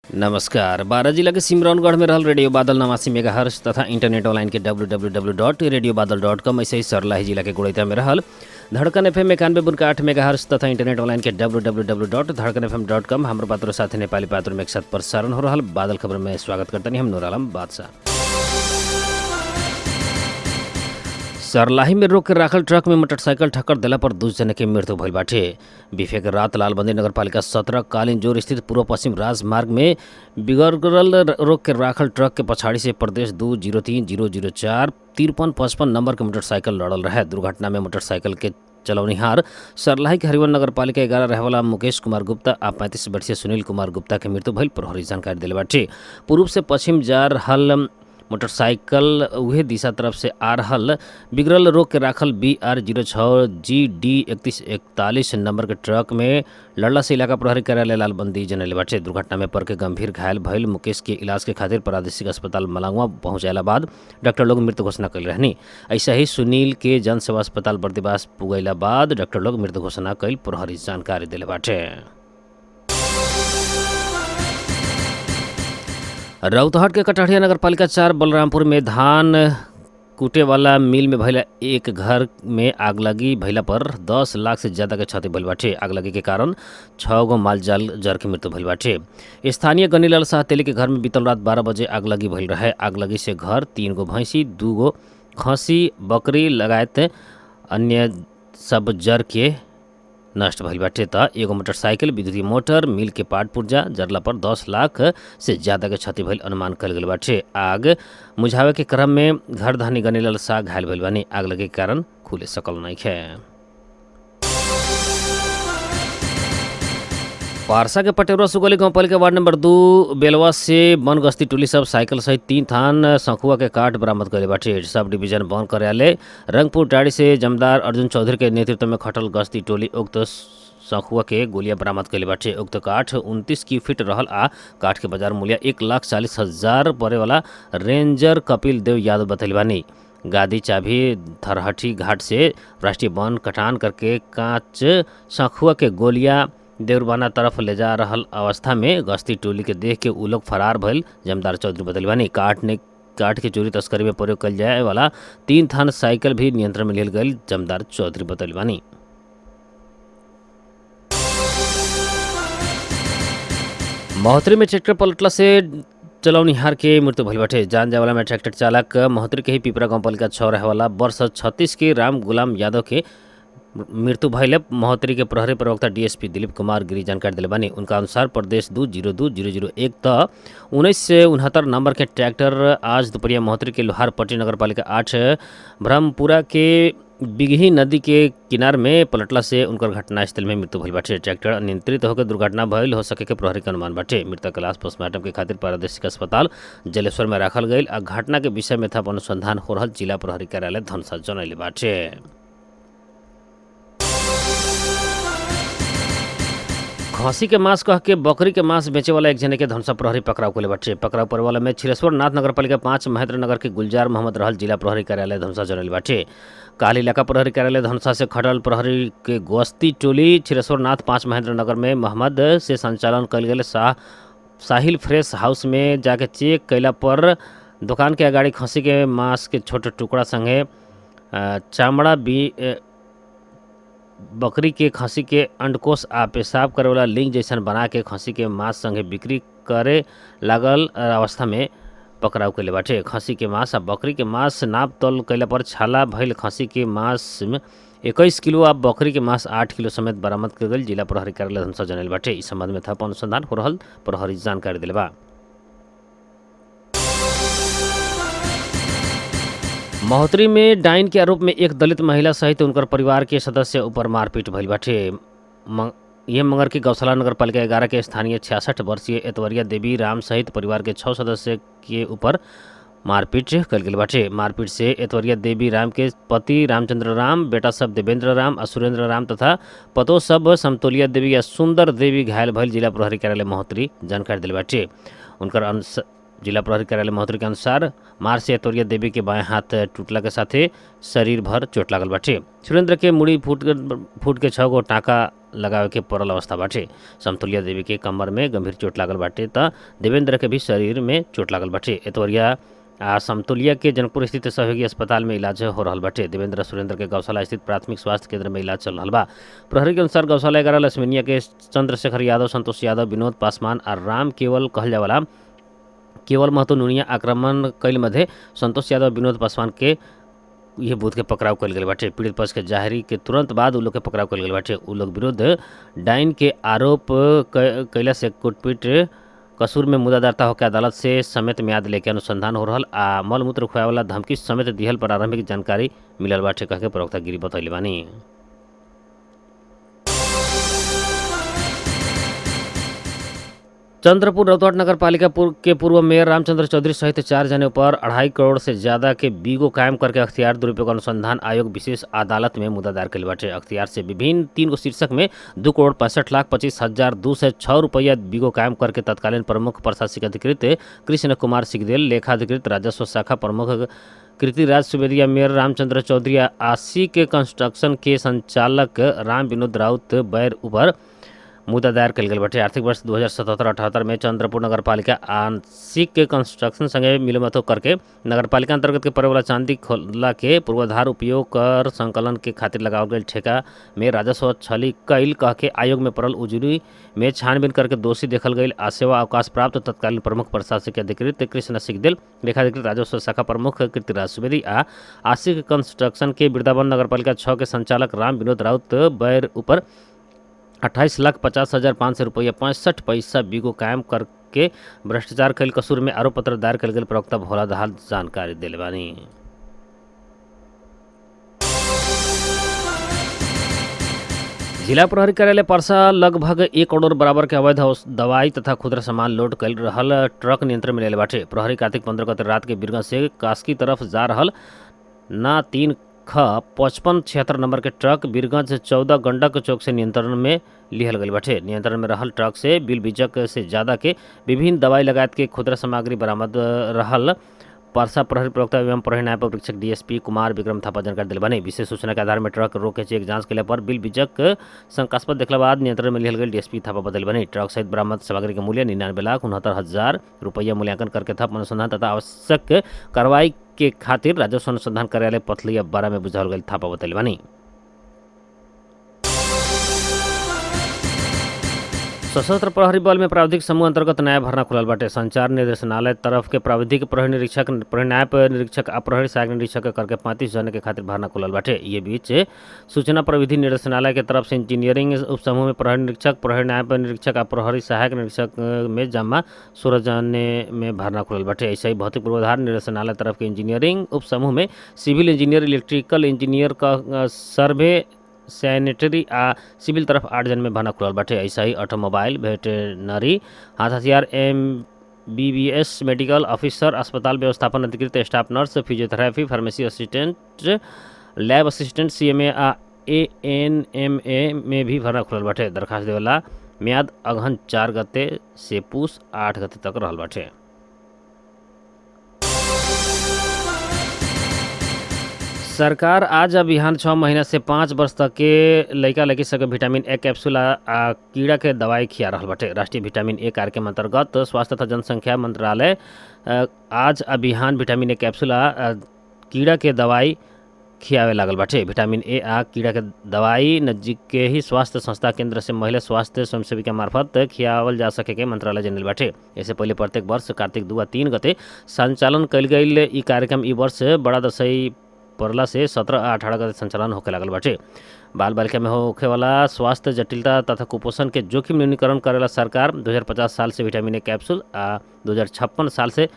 नमस्कार। बारा जिला के सिमरौनगढ़ में रहल रेडियो बादल 89 मेगाहर्ट्ज तथा इंटरनेट ऑनलाइन के www.radiobadal.com ऐसे ही सरलाही जिला के गुड़ैता में रहल धड़कन FM 91.8 मेगाहर्ट्ज तथा इंटरनेट ऑनलाइन के www.धड़कनfm.com हमारे पात्र साथ नेपाली पात्र में एक साथ प्रसारण हो रहल बादल खबर में स्वागत करते हम नूर आलम बादशाह। सरलाही में रोक के राखल ट्रक में मोटरसाइकिल ठक्कर देला पर 2 जने के मृत्यु भइल बाटे। बीफे के रात लालबंदी नगरपालिका 17 कालीन जोर स्थित पूर्व पश्चिम राजमार्ग में बिगड़ल रोक के राखल ट्रक के पछाड़ी से प्रदेश 203004 5355 नंबर के मोटरसाइकिल लड़ल रहे। दुर्घटना में मोटरसाइकिल के चलौनिहार सरलाही के हरिवन नगरपालिका 11 रहेवाला मुकेश कुमार गुप्ता आ 35 वर्षीय सुनील कुमार गुप्ता के मृत्यु भइल प्रहरी जानकारी दिले बाटे। पूर्व से पश्चिम जा रहल मोटरसाइकिल उहे दिशा तरफ से आ रहल बिगड़ल रोक के राखल BR06GD 3141 नंबर के ट्रक में लड़ला से इलाका प्रहरी कार्यालय लालबंदी जनले बाटे। दुर्घटना में पड़ के गंभीर घायल भइल मुकेश के इलाज के खातिर प्रादेशिक अस्पताल मलंगवा पहुंचाला बाद डॉक्टर लोग मृत्यु घोषणा कल रहनी। ऐसा ही सुनील के जन सेवा अस्पताल बर्दिवास पुगैला बाद डॉक्टर लोग मृत्यु घोषणा कल प्रहरी जानकारी दिले बाटे। रौतहट के कटहरिया नगरपालिका 4 बलरामपुर में धान कूटे वाला मिल में भइला एक घर में आगलगी भइला पर 10 लाख से ज़्यादा के क्षति भइल बाटे। आगलगी के कारण 6 गो मालजाल जर के मृत्यु भइल बाटे। स्थानीय गनीलाल शाह तेली के घर में बीतल रात 12 बजे आगलगी भइल रहे। आगलगी से घर 3 गो भैंसी 2 गो खसी बकरी लगायत अन्य सब जर के नष्ट भइल बाटे। त एगो मोटरसाइकिल विद्युतीय मोटर मिल के पार्ट पुर्जा जरला पर 10 लाख से ज़्यादा के क्षति भइल अनुमान कल गेल बाटे। आग मुझावे के क्रम में घर धनी गनीलाल शाह घायल भइल बानी। आग लगे के कारण खुले सकल नइखे। पारसा के पटेरुआ सुगली गाउँपालिका वार्ड नंबर 2 बेलवा से वन गस्ती टोली सब साइकिल सहित 3 थान शंखुआ के काट बरामद करे बाटे। सब डिवीजन वन कार्यालय रंगपुर डाड़ी से जमदार अर्जुन चौधरी के नेतृत्व में खटल गस्ती टोली उक्त शंखुआ के गोलियां बरामद कैले बाटे। उक्त काठ 29 की फीट रहल आ काठ के बाजार मूल्य 1,40,000 पड़े वाला रेंजर कपिल देव यादव बतैले बानी। गादी चाभी थरहटी घाट से राष्ट्रीय वन कटान करके कांच शंखुआ के गोलियां देवरबाना तरफ ले जा रहल अवस्था में गश्ती टोली के देख के उ लोग फरार भइल जमदार चौधरी बतैले बानी। काठ के चोरी तस्करी में प्रयोग कल जाए वाला 3 थान साइकिल भी नियंत्रण में लियल गई जमदार चौधरी बतैले बानी। महोत्तरी में ट्रैक्टर पलटला से चलौनिहार के मृत्यु भइल बाटे। जान जावला में ट्रैक्टर चालक महोत्तरी के ही पिपरा गाउँपालिका 6 रहेवाला वर्ष 36 के राम गुलाम यादव के मृत्यु भइले महोत्तरी के प्रहरी प्रवक्ता DSP दिलीप कुमार गिरी जानकारी दिले बानी। उनका अनुसार प्रदेश 202001 त 1969 नंबर के ट्रैक्टर आज दोपहरिया महोत्तरी के लोहारपट्टी नगरपालिका 8 ब्रह्मपुरा के बिगही नदी के किनार में पलटला से उनकर घटनास्थल में मृत्यु भइल बाटे। ट्रैक्टर अनियंत्रित होकर दुर्घटना भइल हो सके के प्रहरी के अनुमान बाटे। मृतक के लाश पोस्टमार्टम के खातिर प्रादेशिक अस्पताल जलेश्वर में राखल गईल आ घटना के विषय में थप अनुसंधान हो रहल जिला प्रहरी कार्यालय धनसा जनैले बाटे। खसी के मांस कह के बकरी के मांस बेचे वाला एक जने के धनसा प्रहरी पकड़ाव कले बाटे। पकड़ाव पर वाला में छिरेश्वर नाथ नगरपालिका 5 महेंद्र नगर के गुलजार मोहम्मद रहल जिला प्रहरी कार्यालय धनसा जनल बाटे। काल इलाका प्रहरी कार्यालय धनसा से खटल प्रहरी के गश्ती टोली छिरेश्वर नाथ 5 महेंद्र नगर में मोहम्मद से संचालन कल गए साहिल फ्रेश हाउस में जाके चेक कैला पर दुकान के अगाड़ी खसी के मांस के छोटे टुकड़ा संगे चामड़ा भी बकरी के खसी के अंडकोश आ पेशाब करे वाला लिंग जैसन बना के खसी के मांस संगे बिक्री करे लागल अवस्था में पकड़ाव कैले बाटे। खसी के मांस आ बकरी के मांस नाप तोल कैला पर छाला भइल खसी के मांस में 21 किलो आ बकरी के मांस 8 किलो समेत बरामद कर गई जिला प्रहरी कार्यालय धनसा जनल बाटे। इस संबंध में थप अनुसंधान हो रहल प्रहरी जानकारी दिले बा। महोत्तरी में डाइन के आरोप में एक दलित महिला सहित उनकर परिवार के सदस्य ऊपर मारपीट भइल बाटे। यह मंगर की गौशाला नगरपालिका 11 के स्थानीय 66 वर्षीय एतवरिया देवी राम सहित परिवार के 6 सदस्य के ऊपर मारपीट कल गेल बाटे। मारपीट से एतवरिया देवी राम के पति रामचंद्र राम, बेटा सब देवेंद्र राम और सुरेंद्र राम तथा पतो सब समतोलिया देवी या सुंदर देवी घायल भइल जिला प्रहरी कार्यालय महोत्तरी जानकारी दिले बाटे। उनकर जिला प्रहरी कार्यालय महोत्तरी के अनुसार मार से एतवरिया देवी के बाएं हाथ टूटला के साथे शरीर भर चोट लागल बाटे। सुरेंद्र के मुड़ी फूट के 6 गो टाँका लगावे के पड़ल अवस्था बाटे। समतुलिया देवी के कमर में गंभीर चोट लागल बाटे त देवेंद्र के भी शरीर में चोट लागल बाटे। एतवरिया समतुलिया के जनकपुर स्थित सहयोगी अस्पताल में इलाज हो रहल बाटे। देवेंद्र सुरेंद्र के गौशाला स्थित प्राथमिक स्वास्थ्य केंद्र में इलाज चल रहल बा। प्रहरी के अनुसार गौशाला 11 लक्ष्मीनिया के चंद्रशेखर यादव, संतोष यादव, विनोद पासवान और राम केवल कहल जावला केवल महतो नुनिया आक्रमण कैल मध्य संतोष यादव, विनोद पासवान के यह बूथ के पकड़ाव कल गए बाटे। पीड़ित पक्ष के जाहिरी के तुरंत बाद उ लोग के पकड़ाव कल गए बाटे। उ लोग विरुद्ध डाइन के आरोप कैला से कुटपीट कसूर में मुद्दादाता होकर अदालत से समेत म्याद लेके अनुसंधान हो रहल आ मलमूत्र खुआए वाला धमकी समेत दिहल प्रारंभिक जानकारी मिलल बाटे कह के प्रवक्ता गिरी बतैले बानी। चंद्रपुर रौतहट नगर पालिका के पूर्व मेयर रामचंद्र चौधरी सहित 4 जने पर 2.5 करोड़ से ज्यादा के बीगो कायम करके अख्तियार दुरुपयोग अनुसंधान आयोग विशेष अदालत में मुद्दा दायर कइल बाटे। अख्तियार से विभिन्न 3 गो शीर्षक में 2,65,25,206 रुपया बीगो कायम करके तत्कालीन प्रमुख प्रशासनिक अधिकृत कृष्ण कुमार सिगदेल, लेखाधिकृत राजस्व शाखा प्रमुख कीर्तिराज सुवेदिया, मेयर रामचंद्र चौधरी, आशिक कंस्ट्रक्शन के संचालक राम विनोद राउत बैर ऊपर मुद्दा दायर कल गई बाटे। आर्थिक वर्ष 2077-78 में चंद्रपुर नगर पालिका आंशिक कंस्ट्रक्शन संगे मिलमतो करके नगर पालिका अंतर्गत के पड़े वाला चांदी खोला के पूर्वाधार उपयोग कर संकलन के खातिर लगावल गई ठेका में राजस्व छली कैल कह के आयोग में पड़ल उजुरी में छानबीन करके दोषी देखल गई आ सेवा अवकाश प्राप्त तत्कालीन प्रमुख प्रशासनिक अधिकृत कृष्ण सिगदेल, लेखाधिकृत राजस्व शाखा प्रमुख कीर्तिराज सुवेदी आ आशिक कंस्ट्रक्शन के वृंदावन नगर पालिका 6 के संचालक राम विनोद राउत बैर ऊपर 28,50,500 रुपया 65 पैसा बीगो कायम करके भ्रष्टाचार कैल कसूर में आरोप पत्र दायर कल गए प्रवक्ता भोला दहाल जानकारी दिले बानी। जिला प्रहरी कार्यालय परसा लगभग 1 करोड़ बराबर के अवैध दवाई तथा खुदरा सामान लोड कर रहल ट्रक नियंत्रण में ले बाटे। प्रहरी कार्तिक 15 गते रात के बीरगंज से कास्की तरफ जा रहल ना 3 ख 5576 नंबर के ट्रक बीरगंज 14 गंडक चौक से नियंत्रण में लिहल गई बाटे। नियंत्रण में रहल ट्रक से बिल बीजक से ज्यादा के विभिन्न दवाई लगायत के खुदरा सामग्री बरामद रहल। परसा प्रहरी प्रवक्ता एवं प्रहरी नायब परीक्षक डीएसपी कुमार विक्रम थापा जानकारी दिले बानी। विशेष सूचना के आधार में ट्रक रोक के चेक जांच के पर बिल बीजक शंकास्पद देखला बाद नियंत्रण में लिहल गई। डीएसपी थापा बदल बानी। ट्रक सहित बरामद सामग्री के मूल्य 99,69,000 रुपया मूल्यांकन करके थप अनुसंधान तथा आवश्यक कार्रवाई के खातिर राजस्व अनुसंधान कार्यालय पथलिया 12 में बुझावल गई थापा बतैले बानी। सशस्त्र प्रहरी बल में प्राविधिक समूह अंतर्गत नया भर्ना खुलल बाटे। संचार निर्देशनालय तरफ के प्राविधिक प्रहरी निरीक्षक, प्रहरी नायब निरीक्षक आ प्रहरी सहायक निरीक्षक करके 35 जन के खातिर भर्ना खुलल बाटे। ये बीच सूचना प्रविधि निर्देशनालय के तरफ से इंजीनियरिंग उप समूह में प्रहरी निरीक्षक, प्रहरी नायब निरीक्षक आ प्रहरी सहायक निरीक्षक में जमा 16 जन में भर्ना खुलल बाटे। ऐसे ही भौतिक पूर्वाधार निर्देशनालय तरफ के इंजीनियरिंग उप समूह में सिविल इंजीनियर, इलेक्ट्रिकल इंजीनियर का सर्वे, सैनिटरी आ सिविल तरफ 8 जन में भर्ना खुलल बाटे। ऐसा ही ऑटोमोबाइल, वेटरनरी, हाथ हथियार, MBBS, मेडिकल ऑफिसर, अस्पताल व्यवस्थापन अधिकृत, staff nurse, physiotherapy, pharmacy assistant, lab assistant, CMA आ ANMA में भी भर्ना खुलल बाटे। दरखास्त देवेला म्याद अगहन 4 गते से पूस 8 गते तक रहल बाटे। सरकार आज अभियान 6 महीना से 5 वर्ष तक के लड़का लड़की सबके विटामिन ए कैप्सूल आ कीड़ा के दवाई खिया रहल बाटे। राष्ट्रीय विटामिन ए कार्यक्रम अंतर्गत स्वास्थ्य तथा जनसंख्या मंत्रालय आज अभियान विटामिन ए कैप्सूल आ कीड़ा के दवाई खियावे लागल बाटे। विटामिन ए आ कीड़ा के दवाई नजदीक के ही स्वास्थ्य संस्था केंद्र से महिला स्वास्थ्य स्वयंसेविका मार्फत खियावल जा सके के मंत्रालय जनल बाटे। इससे पहले प्रत्येक वर्ष कार्तिक 2 आ 3 गते संचालन कल गई ई कार्यक्रम ई वर्ष बड़ा दशई पड़ला से 17 आ 18 गते संचालन होके लागल बाटे। बाल बालिका में होखे वाला स्वास्थ्य जटिलता तथा कुपोषण के जोखिम न्यूनीकरण करेला सरकार 2050 साल से विटामिन ए कैप्सूल आ 2056 साल से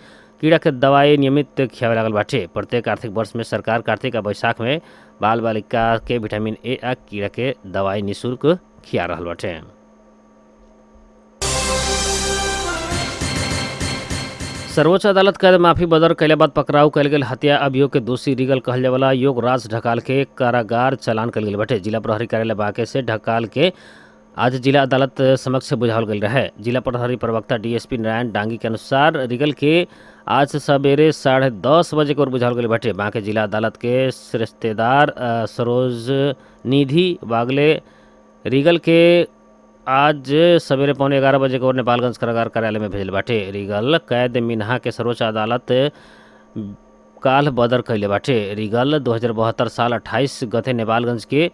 कीड़ा के दवाई नियमित खियावे लागल बाटे। प्रत्येक आर्थिक वर्ष में सरकार कार्तिक आ बैसाख में बाल बालिका के विटामिन ए आ कीड़ा के दवाई निःशुल्क खिया रहल बाटे। सर्वोच्च अदालत कैद माफी बदर कैले बाद पकड़ाऊ कैल गेल हत्या अभियोग के दोषी रिगल कहल जाए वाला योगराज ढकाल के कारागार चलान कैल गेल बाटे। जिला प्रहरी कार्यालय बांके से ढकाल के आज जिला अदालत समक्ष बुझावल गई रहे। जिला प्रहरी प्रवक्ता डीएसपी नारायण डांगी के अनुसार रिगल के आज सवेरे 10:30 बजे को बुझावल गई बाटे। बांके जिला अदालत के रिश्तेदार सरोज निधि बागले रीगल के आज सवेरे 11:15 को नेपालगंज कारागार कार्यालय में भेजल बाटे। रीगल कैद मिनहा के सर्वोच्च अदालत काल बदर कैले बाटे। रीगल 2072 साल 28 गते नेपालगंज के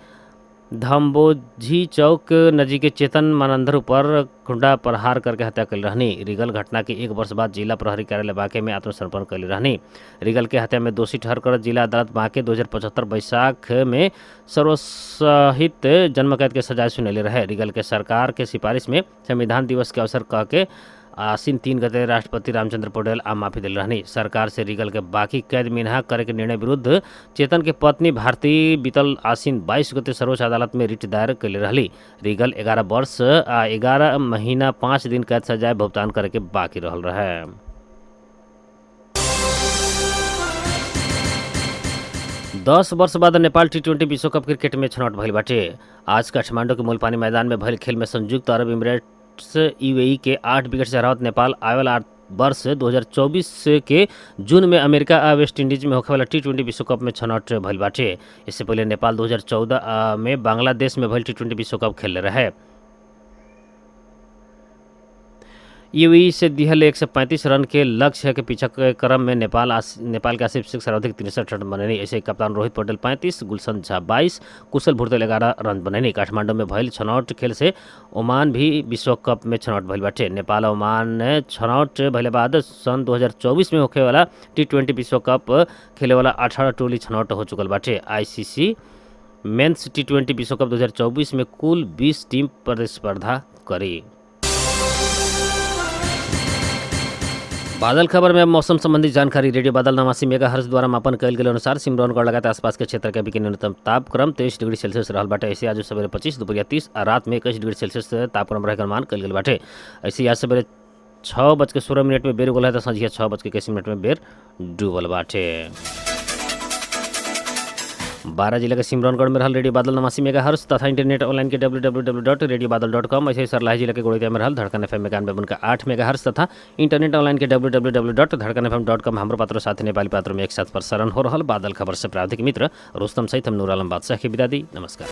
धम्बोझी चौक नजीक चेतन मानंदर पर खुंडा प्रहार करके हत्या कैल रहनी। रीगल घटना के 1 वर्ष बाद जिला प्रहरी कार्यालय बांके में आत्मसमर्पण कैले रहनी। रीगल के हत्या में दोषी ठहर कर जिला अदालत बांके 2075 बैसाख में सर्वसहित जन्मकैद के सजाए सुनैले रहे। रीगल के सरकार के सिफारिश में संविधान दिवस के अवसर कह के आसीन 3 गते राष्ट्रपति रामचंद्र पौडेल आ माफी दिल रहनी। सरकार से रीगल के बाकी कैद मिनहा करे के निर्णय विरुद्ध चेतन के पत्नी भारती बीतल आसीन 22 गते सर्वोच्च अदालत में रिट दायर कैले रहली। रीगल 11 वर्ष आ 11 महीना 5 दिन कैद सजाए भुगतान करे के बाकी रहल रहे। दस वर्ष बाद नेपाल T20 विश्व कप क्रिकेट में छनौट भइल बाटे। आज काठमांडू के मूलपानी मैदान में भइल खेल में संयुक्त अरब इमिरेट्स UAE के 8 विकेट से हरावत नेपाल आवेवाला वर्ष 2024 के जून में अमेरिका आ वेस्ट इंडीज में होखे वाला T20 विश्व कप में छनौट भइल बाटे। इससे पहले नेपाल 2014 में बांग्लादेश में भइल T20 विश्व कप खेलले रहे। UAE से दिहल 135 रन के लक्ष्य के पीछा के क्रम में नेपाल के आसिफ शेख सर्वाधिक 63 रन बनैनी। ऐसे कप्तान रोहित पटेल 35, गुलशन झा 22, कुशल भुर्तेल 11 रन बनैनी। काठमांडू में भइल छनौट खेल से ओमान भी विश्व कप में छनौट भइल बाटे। नेपाल और ओमान छनौट भइले बाद सन 2024 में होखे वाला T20 विश्व कप खेले वाला 18 टोली छनौट हो चुकल बाटे। ICC मेंस T20 विश्व कप 2024 में कुल 20 टीम प्रतिस्पर्धा करी। बादल खबर में मौसम संबंधी जानकारी। रेडियो बादल 89 मेगाहर्ट्ज द्वारा मापन कयल गेल अनुसार सिमरौनगढ़ लगात आसपास के क्षेत्र के अभी के न्यूनतम तापक्रम 23 डिग्री सेल्सियस रहल बाटे। ऐसे आज सवेरे 25, दोपहर 30 और रात में 21 डिग्री सेल्सियस तापक्रम रहे के अनुमान कयल गेल बाटे। ऐसे आज सवेरे 6:16 में बेर उगल है तो संझिया 6:21 में बेर डूबल बाटे। 12 जिला के सिमरौनगढ़ में रहल रेडियो बादल 89 मेगाहर्ट्ज तथा इंटरनेट ऑनलाइन के www.radiobadal.com। ऐसे ही सरलाही जिला के गोड़िया में रहल धड़कन FM 91.8 मेगाहर्ट्ज तथा इंटरनेट ऑनलाइन के www.धड़कनfm.com। हमरो पात्र साथी नेपाली पात्र में एक साथ प्रसारण हो रहल बादल खबर से प्राविधिक मित्र रुस्तम सहित हम नूर आलम बादशाह की विदा दी। नमस्कार।